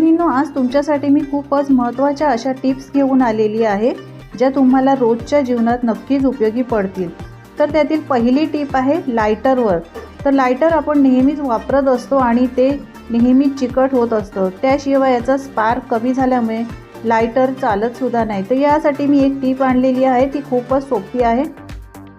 गृहिणींनो, आज तुमच्यासाठी मी खूपच महत्त्वाच्या अशा टिप्स घेऊन आलेली आहे ज्या तुम्हाला रोजच्या जीवनात नक्कीच उपयोगी पडतील। तर त्यातील पहिली टिप आहे लायटरवर। तर लायटर आपण नेहमीच वापरत असतो आणि ते नेहमीच चिकट होत असतं, त्याशिवाय याचा स्पार्क कमी झाल्यामुळे लायटर चालत सुद्धा नाही। तर यासाठी मी एक टिप आणलेली आहे, ती खूपच सोपी आहे।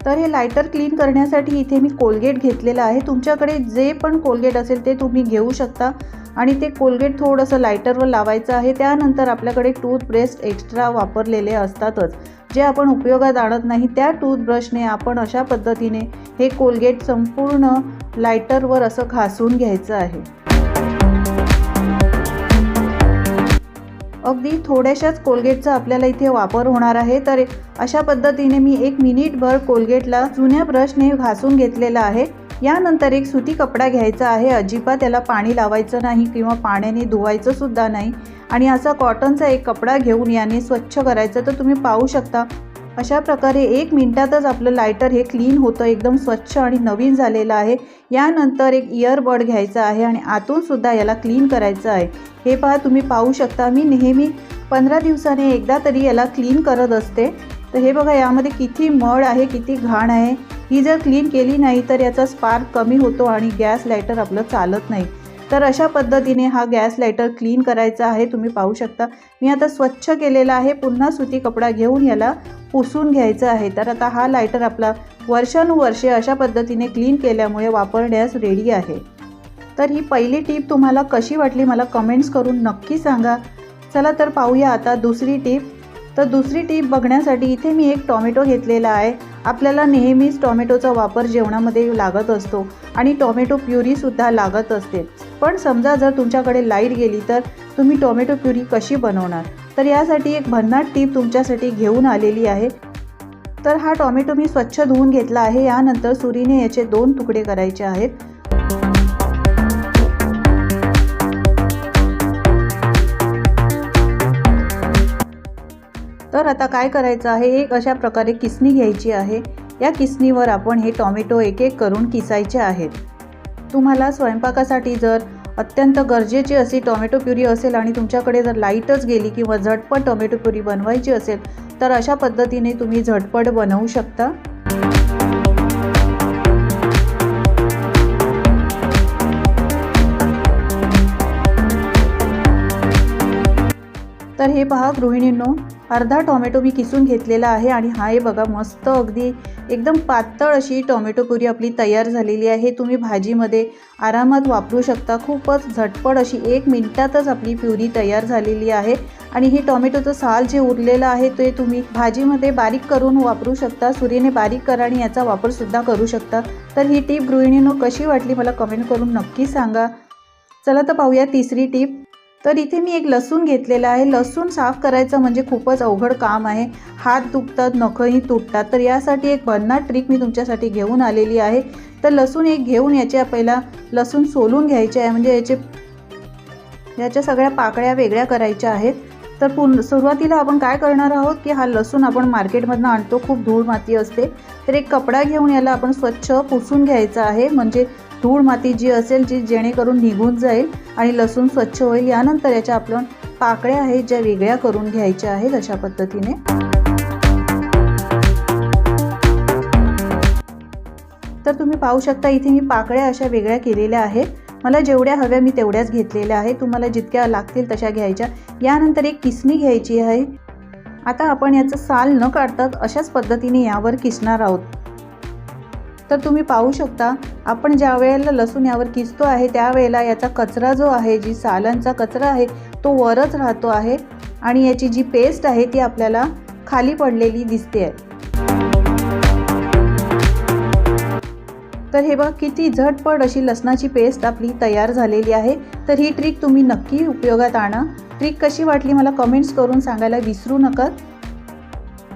तर हे लायटर क्लीन करण्यासाठी इथे मी कोलगेट घेतलेला आहे। तुमच्याकडे जे पण कोलगेट असेल ते तुम्ही घेऊ शकता आणि ते कोलगेट थोडंसं लायटरवर लावायचं आहे। त्यानंतर आपल्याकडे टूथब्रश एक्स्ट्रा वापरलेले असतातच, जे आपण उपयोगात आणत नाही, त्या टूथब्रशने आपण अशा पद्धतीने हे कोलगेट संपूर्ण लायटरवर असं घासून घ्यायचं आहे। अगदी थोड्याशाच कोलगेटचा आपल्याला इथे वापर होणार आहे। तर अशा पद्धतीने मी 1 मिनिटभर कोलगेटला जुन्या ब्रशने घासून घेतलेला आहे। यानंतर एक सुती कपडा घ्यायचा आहे, अजिबात त्याला पाणी लावायचं नाही किंवा पाण्याने धुवायचं सुद्धा नाही आणि असा कॉटनचा एक कपडा घेऊन याने स्वच्छ करायचं। तर तुम्ही पाहू शकता अशा प्रकारे 1 मिनिटातच आपलं लायटर हे क्लीन होतं, एकदम स्वच्छ आणि नवीन झालेलं आहे। यानंतर एक इयरबड घ्यायचा आहे आणि आतून सुद्धा याला क्लीन करायचं आहे। हे पहा, तुम्ही पाहू शकता मी नेहमी 15 दिवसाने एकदा तरी याला क्लीन करत असते। तर हे बघा, यामध्ये किती मळ आहे, किती घाण आहे। ही जर क्लीन केली नाही तर याचा स्पार्क कमी होतो आणि गॅस लायटर आपलं चालत नाही। तर अशा पद्धतीने हा गॅस लायटर क्लीन करायचा आहे। तुम्ही पाहू शकता मी आता स्वच्छ केलेला आहे। पुन्हा सुती कपडा घेऊन याला पुसून घ्यायचं आहे। तर आता हा लायटर आपला वर्षानुवर्षे अशा पद्धतीने क्लीन केल्यामुळे वापरण्यास रेडी आहे। तर ही पहिली टीप तुम्हाला कशी वाटली मला कमेंट्स करून नक्की सांगा। चला तर पाहूया आता दुसरी टीप। तर दुसरी टीप बघण्यासाठी इथे मी एक टोमॅटो घेतलेला आहे। आपल्याला नेहमीच टोमॅटोचा वापर जेवणामध्ये लागत असतो आणि टोमॅटो प्युरीसुद्धा लागत असते। पण समजा जर तुमच्याकडे लाईट गेली तर तुम्ही टोमॅटो प्युरी कशी बनवणार? तर यासाठी एक भन्नाट टीप तुमच्यासाठी घेऊन आलेली आहे। तर हा टोमॅटो मी स्वच्छ धुवून घेतला आहे। यानंतर सुरीने याचे 2 तुकडे करायचे आहेत। तर आता काय करायचं आहे, एक अशा प्रकारे किसणी घ्यायची आहे। या किसणीवर आपण हे टोमॅटो एक एक करून किसायचे आहेत। तुम्हाला स्वयंपाकासाठी जर अत्यंत गरजेची अशी टोमॅटो प्युरी असेल आणि तुमच्याकडे जर लाईटच गेली किंवा झटपट टोमॅटो प्युरी बनवायची असेल तर अशा पद्धतीने तुम्ही झटपट बनवू शकता। तर हे पहा गृहिणींनो, अर्धा टोमॅटो मी किसून घेतलेला आहे आणि हा हे बघा मस्त अगदी एकदम पातळ अशी टोमॅटो प्युरी आपली तयार झालेली आहे। तुम्ही भाजीमध्ये आरामात वापरू शकता। खूपच झटपट अशी 1 मिनिटातच आपली प्युरी तयार झालेली आहे आणि हे टोमॅटोचं साल जे उरलेलं आहे ते तुम्ही भाजीमध्ये बारीक करून वापरू शकता। सुरीने बारीक करा आणि याचा वापर सुद्धा करू शकता। तर ही टीप गृहिणींनो कशी वाटली मला कमेंट करून नक्की सांगा। चला तर पाहूया तिसरी टीप। तर इथे मी एक लसूण घेतलेला आहे। लसूण साफ करायचं म्हणजे खूपच अवघड काम आहे, हात दुखतात, नखही तुटतात। तर यासाठी एक भन्नाट ट्रिक मी तुमच्यासाठी घेऊन आलेली आहे। तर लसूण एक घेऊन याच्या पहिला लसूण सोलून घ्यायचे आहे, म्हणजे याच्या सगळ्या पाकळ्या वेगळ्या करायच्या आहेत। तर सुरुवातीला आपण काय करणार आहोत की हा लसूण आपण मार्केटमधून आणतो, खूप धूळ माती असते। तर एक कपडा घेऊन याला आपण स्वच्छ पुसून घ्यायचा आहे, म्हणजे धूळ माती जी असेल जी जेणेकरून निघून जाईल आणि लसूण स्वच्छ होईल। यानंतर याच्या आपण पाकळ्या आहेत ज्या वेगळ्या करून घ्यायच्या आहेत अशा पद्धतीने। तर तुम्ही पाहू शकता इथे मी पाकळ्या अशा वेगळ्या केलेल्या आहेत। मला जेवढ्या हव्या मी तेवढ्याच घेतलेल्या आहेत, तुम्हाला जितक्या लागतील तशा घ्यायच्या। यानंतर एक किसणी घ्यायची आहे। आता आपण याचं साल न काढताच अशाच पद्धतीने यावर किसणार आहोत। तर तुम्ही पाहू शकता आपण ज्या वेळेला लसूण यावर किसतो आहे त्यावेळेला याचा कचरा जो आहे, जी सालांचा कचरा आहे तो वरच राहतो आहे आणि याची जी पेस्ट आहे ती आपल्याला खाली पडलेली दिसते आहे। तर हे बघा किती झटपट अशी लसणाची पेस्ट आपली तयार झालेली आहे। तर ही ट्रिक तुम्ही नक्की उपयोगात आणा। ट्रिक कशी वाटली मला कमेंट्स करून सांगायला विसरू नका।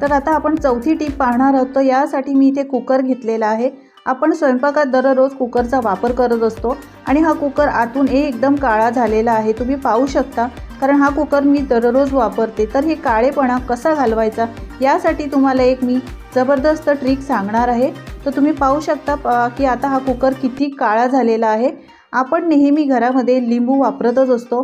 तर आता आपण चौथी टीप पाहणार आहोत। यासाठी मी इथे कुकर घेतलेला आहे। आपण स्वयंपाकात दररोज कुकरचा वापर करत असतो आणि हा कुकर आतून एकदम काळा झालेला आहे, तुम्ही पाहू शकता, कारण हा कुकर मी दररोज वापरते। तर हे काळेपणा कसा घालवायचा यासाठी तुम्हाला एक मी जबरदस्त ट्रिक सांगणार आहे। तर तुम्ही पाहू शकता की आता हा कुकर किती काळा झालेला आहे। आपण नेहमी घरामध्ये लिंबू वापरतच असतो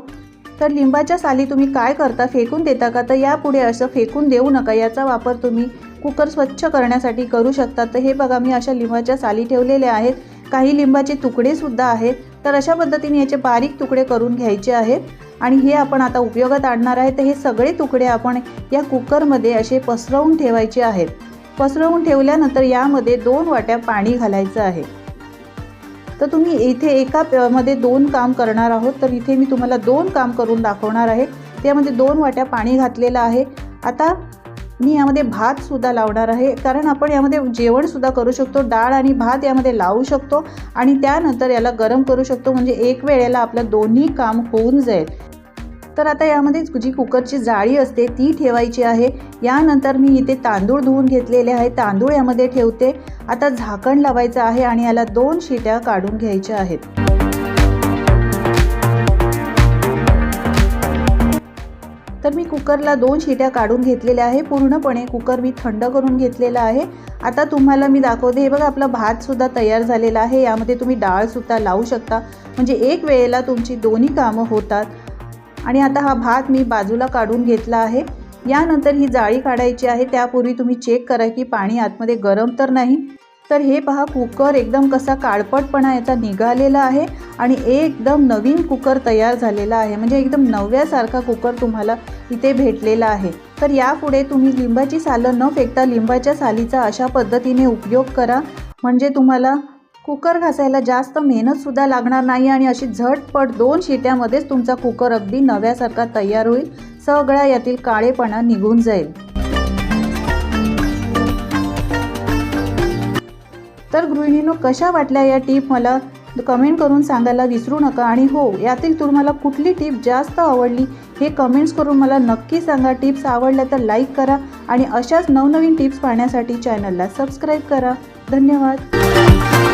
तर लिंबाच्या साली तुम्ही काय करता, फेकून देता का? तर यापुढे असं फेकून देऊ नका. याचा वापर तुम्ही कुकर स्वच्छ करण्यासाठी करू शकता. तर हे बघा, मी अशा लिंबाच्या साली ठेवलेल्या आहेत. काही लिंबाचे तुकडेसुद्धा आहेत. तर अशा पद्धतीने याचे बारीक तुकडे करून घ्यायचे आहेत आणि हे आपण आता उपयोगात आणणार आहे. तर हे सगळे तुकडे आपण या कुकरमध्ये असे पसरवून ठेवायचे आहेत. पसरवून ठेवल्यानंतर यामध्ये 2 वाट्या पाणी घालायचं आहे. तर तुम्ही इथे एकामध्ये 2 काम करणार आहोत, तर इथे मी तुम्हाला 2 काम करून दाखवणार आहे. त्यामध्ये 2 वाट्या पाणी घातलेलं आहे. आता मी यामध्ये भातसुद्धा लावणार आहे, कारण आपण यामध्ये जेवणसुद्धा करू शकतो. डाळ आणि भात यामध्ये लावू शकतो आणि त्यानंतर याला गरम करू शकतो, म्हणजे एक वेळेला आपलं दोन्ही काम होऊन जाईल. तर आता यामध्ये जी कुकरची जाळी असते ती ठेवायची आहे. यानंतर मी इथे तांदूळ धुवून घेतलेले आहे, तांदूळ यामध्ये ठेवते. आता झाकण लावायचं आहे आणि याला 2 शिट्या काढून घ्यायच्या आहेत. तर मी कुकरला 2 शिट्या काढून घेतलेल्या आहे. पूर्णपणे कुकर मी थंड करून घेतलेला आहे. आता तुम्हाला मी दाखवते. हे बघा, आपला भातसुद्धा तयार झालेला आहे. यामध्ये तुम्ही डाळसुद्धा लावू शकता, म्हणजे एक वेळेला तुमची दोन्ही कामं होतात. आणि आता हा भात मी बाजूला काढून घेतला आहे. यानंतर ही जाळी काढायची आहे. त्यापूर्वी तुम्ही चेक करा की पाणी आतमध्ये गरम तर नाही. तर हे पहा, कुकर एकदम कसा काळपटपणा याचा निघालेला आहे आणि एकदम नवीन कुकर तयार झालेला आहे, म्हणजे एकदम नव्यासारखा कुकर तुम्हाला इथे भेटलेला आहे. तर यापुढे तुम्ही लिंबाची सालं न फेकता लिंबाच्या सालीचा अशा पद्धतीने उपयोग करा, म्हणजे तुम्हाला कुकर घासायला जास्त मेहनतसुद्धा लागणार नाही आणि अशी झटपट 2 शिट्यामध्येच तुमचा कुकर अगदी नव्यासारखा तयार होईल. सगळा यातील काळेपणा निघून जाईल. तर गृहिणींनो, कशा वाटल्या या टिप मला कमेंट करून सांगायला विसरू नका. आणि हो, यातील तुम्हाला कुठली टिप जास्त आवडली हे कमेंट्स करून मला नक्की सांगा. टिप्स आवडल्या तर लाईक करा आणि अशाच नवनवीन टिप्स पाहण्यासाठी चॅनलला सबस्क्राईब करा. धन्यवाद.